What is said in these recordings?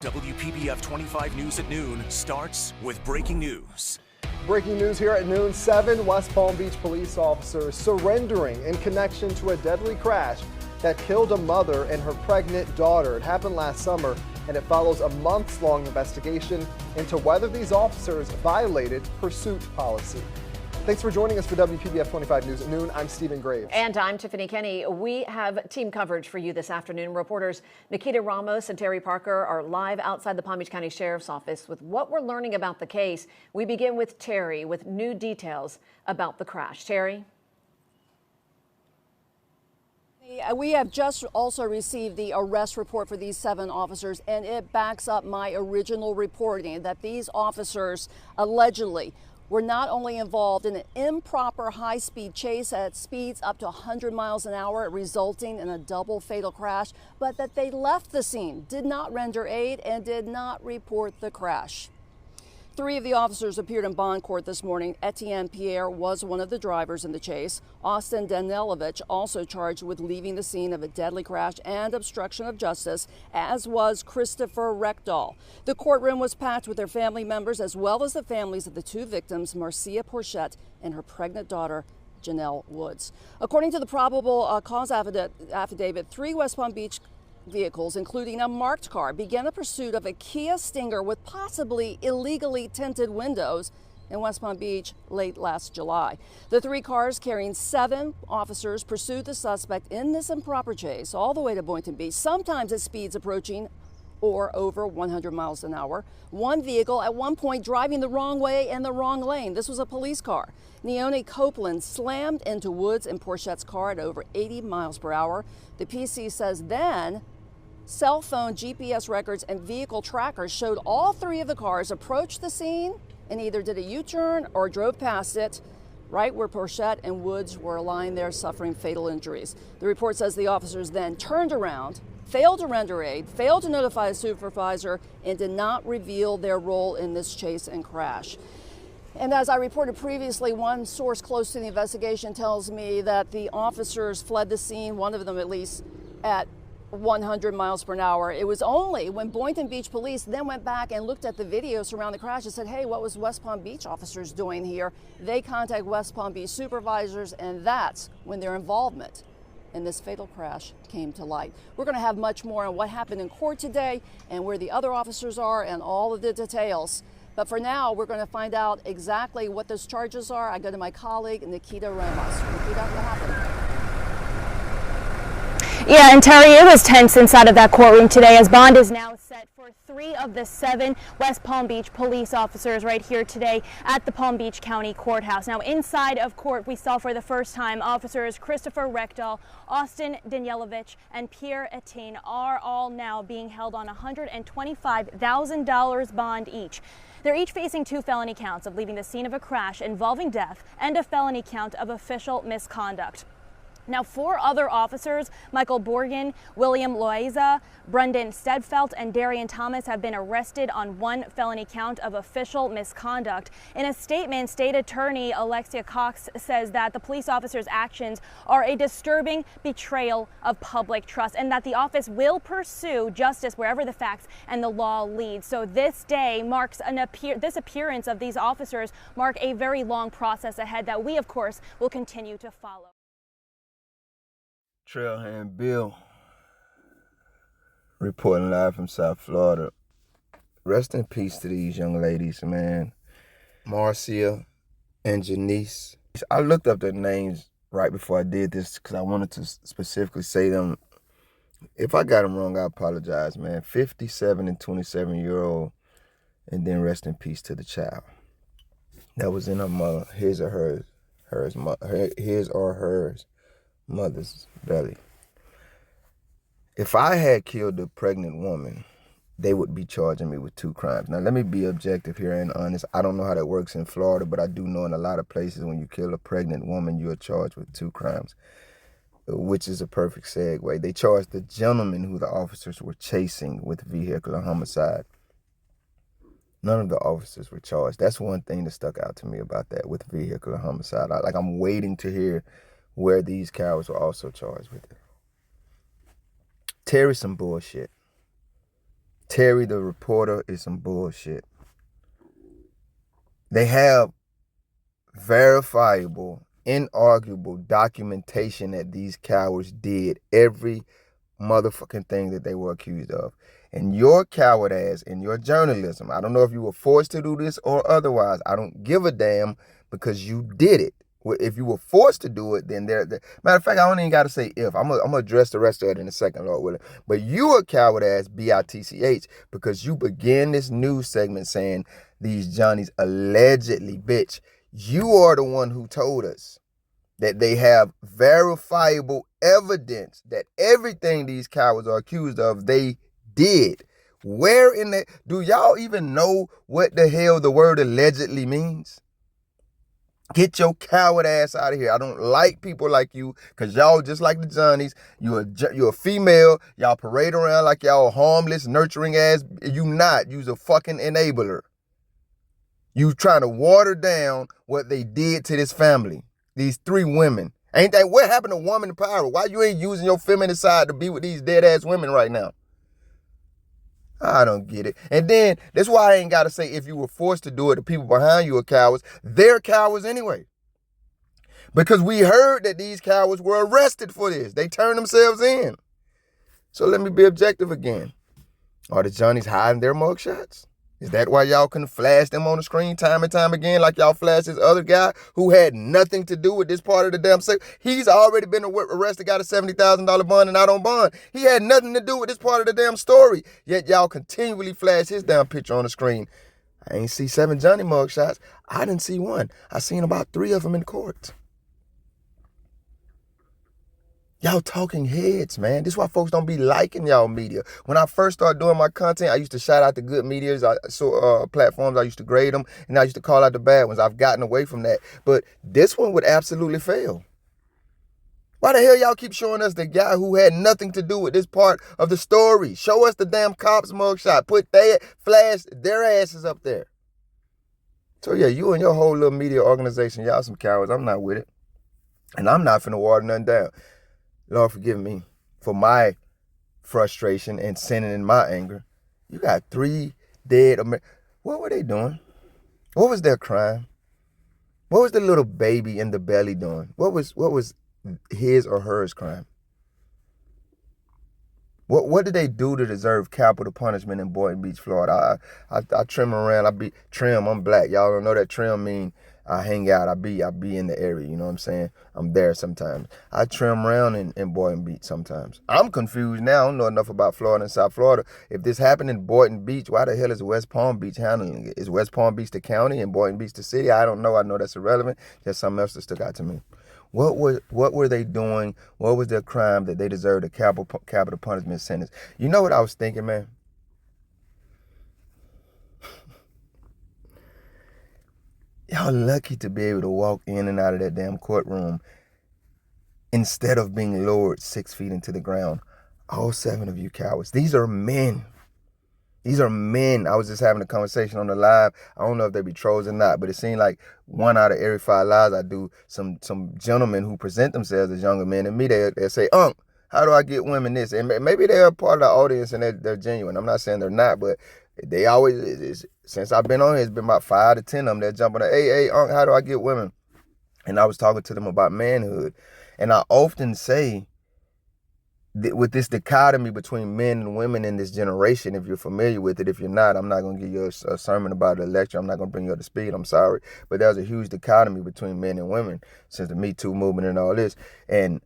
WPBF 25 News at noon starts with breaking news. Breaking news here at noon, 7 West Palm Beach police officers surrendering in connection to a deadly crash that killed a mother and her pregnant daughter. It happened last summer, and it follows a months-long investigation into whether these officers violated pursuit policy. Thanks for joining us for WPBF 25 News at noon. I'm Stephen Graves. And I'm Tiffany Kenny. We have team coverage for you this afternoon. Reporters Nikita Ramos and Terry Parker are live outside the Palm Beach County Sheriff's Office with what we're learning about the case. We begin with Terry with new details about the crash. Terry? We have just also received the arrest report for these 7 officers, and it backs up my original reporting that these officers allegedly were not only involved in an improper high-speed chase at speeds up to 100 miles an hour, resulting in a double fatal crash, but that they left the scene, did not render aid, and did not report the crash. 3 of the officers appeared in bond court this morning. Etienne Pierre was one of the drivers in the chase. Austin Danielovich also charged with leaving the scene of a deadly crash and obstruction of justice, as was Christopher Reckdahl. The courtroom was packed with their family members, as well as the families of the 2 victims, Marcia Porchette and her pregnant daughter, Janelle Woods. According to the probable cause affidavit, 3 West Palm Beach vehicles, including a marked car, began the pursuit of a Kia Stinger with possibly illegally tinted windows in West Palm Beach late last July. The 3 cars carrying 7 officers pursued the suspect in this improper chase all the way to Boynton Beach, sometimes at speeds approaching or over 100 miles an hour. One vehicle at one point driving the wrong way in the wrong lane. This was a police car. Neone Copeland slammed into Woods and Porchette's car at over 80 miles per hour. The PC says then cell phone GPS records and vehicle trackers showed all 3 of the cars approached the scene and either did a U-turn or drove past it, right where Porchette and Woods were lying there suffering fatal injuries. The report says the officers then turned around, failed to render aid, failed to notify a supervisor, and did not reveal their role in this chase and crash. And as I reported previously, one source close to the investigation tells me that the officers fled the scene, one of them at least, at 100 miles per hour. It was only when Boynton Beach police then went back and looked at the video surrounding the crash and said, hey, what was West Palm Beach officers doing here? They contact West Palm Beach supervisors, and that's when their involvement in this fatal crash came to light. We're going to have much more on what happened in court today and where the other officers are and all of the details. But for now, we're going to find out exactly what those charges are. I go to my colleague, Nikita Ramos. Nikita, what happened? Yeah, and Terry, it was tense inside of that courtroom today as bond is now set for 3 of the 7 West Palm Beach police officers right here today at the Palm Beach County Courthouse. Now, inside of court, we saw for the first time officers Christopher Reckdahl, Austin Danielovich, and Pierre Etienne are all now being held on $125,000 bond each. They're each facing 2 felony counts of leaving the scene of a crash involving death and a felony count of official misconduct. Now, 4 other officers, Michael Borgen, William Loaiza, Brendan Stedfelt, and Darian Thomas, have been arrested on 1 felony count of official misconduct. In a statement, State Attorney Alexia Cox says that the police officers' actions are a disturbing betrayal of public trust and that the office will pursue justice wherever the facts and the law lead. So this day marks this appearance of these officers mark a very long process ahead that we, of course, will continue to follow. Trailhand Bill, reporting live from South Florida. Rest in peace to these young ladies, man. Marcia and Janice. I looked up their names right before I did this because I wanted to specifically say them. If I got them wrong, I apologize, man. 57 and 27-year-old, and then rest in peace to the child. That was in her mother, his or hers mother's belly. If I had killed a pregnant woman, they would be charging me with 2 crimes. Now, let me be objective here and honest. I don't know how that works in Florida, but I do know in a lot of places when you kill a pregnant woman, you are charged with 2 crimes, which is a perfect segue. They charged the gentleman who the officers were chasing with vehicular homicide. None of the officers were charged. That's one thing that stuck out to me about that with vehicular homicide. I'm waiting to hear where these cowards were also charged with it. Terry some bullshit. Terry, the reporter, is some bullshit. They have verifiable, inarguable documentation that these cowards did every motherfucking thing that they were accused of. And your coward ass in your journalism, I don't know if you were forced to do this or otherwise. I don't give a damn because you did it. If you were forced to do it, then matter of fact, I don't even got to say if. I'm gonna address the rest of it in a second, Lord willing. But you a coward ass, BITCH, because you began this news segment saying these Johnnies allegedly, bitch. You are the one who told us that they have verifiable evidence that everything these cowards are accused of, they did. Where in the... Do y'all even know what the hell the word allegedly means? Get your coward ass out of here. I don't like people like you because y'all just like the Johnnies. You're a female. Y'all parade around like y'all harmless, nurturing ass. You not. You's a fucking enabler. You trying to water down what they did to this family. These 3 women. Ain't that what happened to woman power? Why you ain't using your feminine side to be with these dead ass women right now? I don't get it. And then that's why I ain't got to say if you were forced to do it, the people behind you are cowards. They're cowards anyway. Because we heard that these cowards were arrested for this. They turned themselves in. So let me be objective again. Are the Johnnies hiding their mugshots? Is that why y'all couldn't flash them on the screen time and time again like y'all flashed this other guy who had nothing to do with this part of the damn sex? He's already been arrested, got a $70,000 bond and out on bond. He had nothing to do with this part of the damn story. Yet y'all continually flash his damn picture on the screen. I ain't see 7 Johnny mugshots. I didn't see one. I seen about 3 of them in court. Y'all talking heads, man. This is why folks don't be liking y'all media. When I first started doing my content, I used to shout out the good medias, platforms. I used to grade them, and I used to call out the bad ones. I've gotten away from that. But this one would absolutely fail. Why the hell y'all keep showing us the guy who had nothing to do with this part of the story? Show us the damn cops mugshot. Flash their asses up there. So yeah, you and your whole little media organization, y'all some cowards. I'm not with it. And I'm not finna water nothing down. Lord, forgive me for my frustration and sinning in my anger. You got 3 dead Americans. What were they doing? What was their crime? What was the little baby in the belly doing? What was his or hers crime? What did they do to deserve capital punishment in Boynton Beach, Florida? I trim around. I'm black. Y'all don't know that trim mean I hang out. I be in the area. You know what I'm saying? I'm there sometimes. I trim around in Boynton Beach sometimes. I'm confused now. I don't know enough about Florida and South Florida. If this happened in Boynton Beach, why the hell is West Palm Beach handling it? Is West Palm Beach the county and Boynton Beach the city? I don't know. I know that's irrelevant. Just something else that stuck out to me. What were they doing? What was their crime that they deserved a capital punishment sentence? You know what I was thinking, man? Y'all lucky to be able to walk in and out of that damn courtroom instead of being lowered 6 feet into the ground. All 7 of you cowards. These are men. These are men. I was just having a conversation on the live. I don't know if they be trolls or not, but it seemed like 1 out of every 5 lives I do, some gentlemen who present themselves as younger men, and me, they say, how do I get women this? And maybe they're a part of the audience and they're genuine. I'm not saying they're not, but they always, since I've been on here, it's been about 5 to 10 of them. They're jumping, hey, how do I get women? And I was talking to them about manhood. And I often say, with this dichotomy between men and women in this generation, if you're familiar with it, if you're not, I'm not going to give you a sermon about it, a lecture. I'm not going to bring you up to speed. I'm sorry. But there's a huge dichotomy between men and women since the Me Too movement and all this. And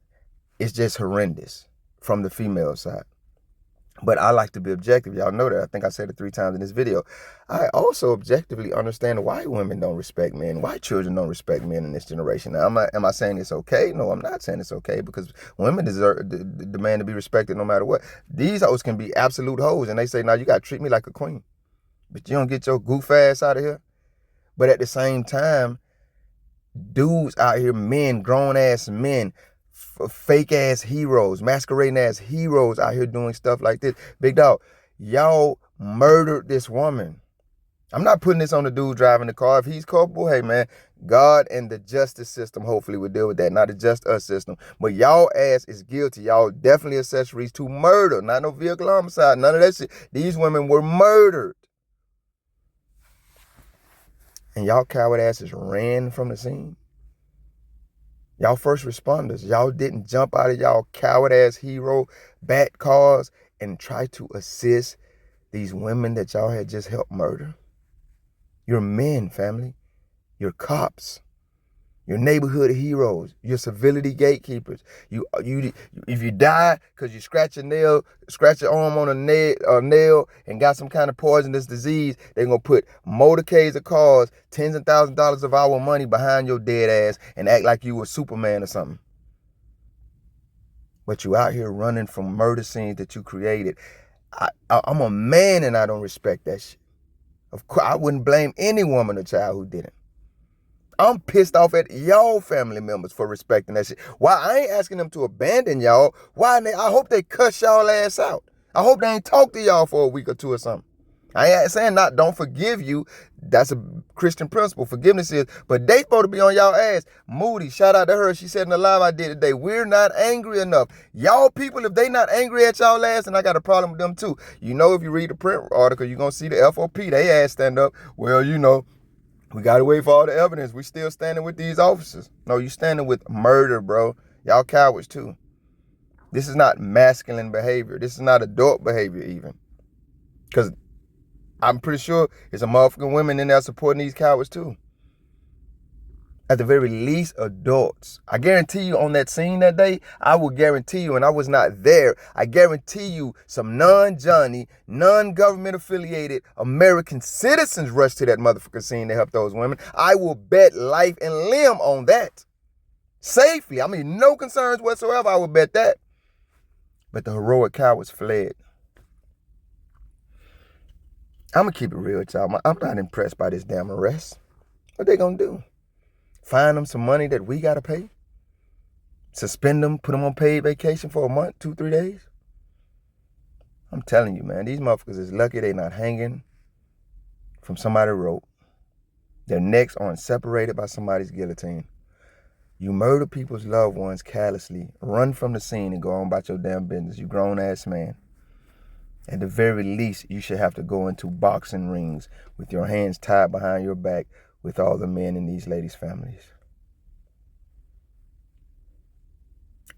it's just horrendous from the female side. But I like to be objective. Y'all know that. I think I said it 3 times in this video. I also objectively understand why women don't respect men, why children don't respect men in this generation. Now, am I saying it's okay? No, I'm not saying it's okay, because women demand to be respected no matter what. These hoes can be absolute hoes, and they say, now you got to treat me like a queen. But you don't get your goof ass out of here. But at the same time, dudes out here, men, grown-ass men, fake ass heroes, masquerading as heroes out here doing stuff like this. Big dog, y'all murdered this woman. I'm not putting this on the dude driving the car. If he's culpable, hey, man, God and the justice system hopefully will deal with that, not the just us system. But y'all ass is guilty. Y'all definitely accessories to murder, not no vehicle homicide, none of that shit. These women were murdered. And y'all coward asses ran from the scene. Y'all first responders, y'all didn't jump out of y'all coward ass hero bat cars and try to assist these women that y'all had just helped murder. You're men, family. You're cops. You're neighborhood heroes. You're civility gatekeepers. If you die because you scratch your arm on a nail and got some kind of poisonous disease, they're going to put motorcades of cars, tens of thousands of dollars of our money behind your dead ass and act like you were Superman or something. But you out here running from murder scenes that you created. I'm a man and I don't respect that shit. Of course, I wouldn't blame any woman or child who didn't. I'm pissed off at y'all family members for respecting that shit. Why? I ain't asking them to abandon y'all. Why? I hope they cuss y'all ass out. I hope they ain't talk to y'all for a week or two or something. I ain't saying don't forgive you. That's a Christian principle. Forgiveness is, but they supposed to be on y'all ass. Moody, shout out to her. She said in the live I did today, we're not angry enough. Y'all people, if they not angry at y'all ass, and I got a problem with them too. You know, if you read the print article, you're going to see the FOP, they ass stand up. Well, you know, we got to wait for all the evidence. We still standing with these officers. No, you standing with murder, bro. Y'all cowards too. This is not masculine behavior. This is not adult behavior even. Because I'm pretty sure there's some motherfucking women in there supporting these cowards too. At the very least, adults. I guarantee you on that scene that day, I will guarantee you, and I was not there, I guarantee you some non-Johnny, non-government affiliated American citizens rushed to that motherfucking scene to help those women. I will bet life and limb on that. Safely. I mean, no concerns whatsoever, I will bet that. But the heroic cowards fled. I'm going to keep it real with y'all. I'm not impressed by this damn arrest. What they going to do? Find them some money that we got to pay? Suspend them, put them on paid vacation for a month, 2-3 days? I'm telling you, man, these motherfuckers is lucky they not hanging from somebody's rope. Their necks aren't separated by somebody's guillotine. You murder people's loved ones callously, run from the scene and go on about your damn business, you grown-ass man. At the very least, you should have to go into boxing rings with your hands tied behind your back with all the men in these ladies' families.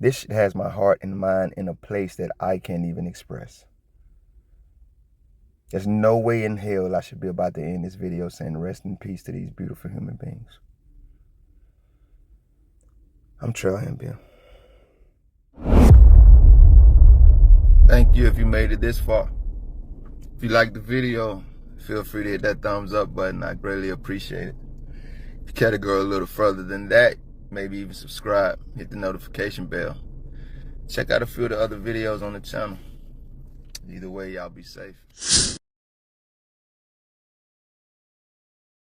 This shit has my heart and mind in a place that I can't even express. There's no way in hell I should be about to end this video saying rest in peace to these beautiful human beings. I'm Trail Bill. Thank you if you made it this far. If you liked the video, feel free to hit that thumbs up button. I greatly appreciate it. If you care to go a little further than that, maybe even subscribe, hit the notification bell. Check out a few of the other videos on the channel. Either way, y'all be safe.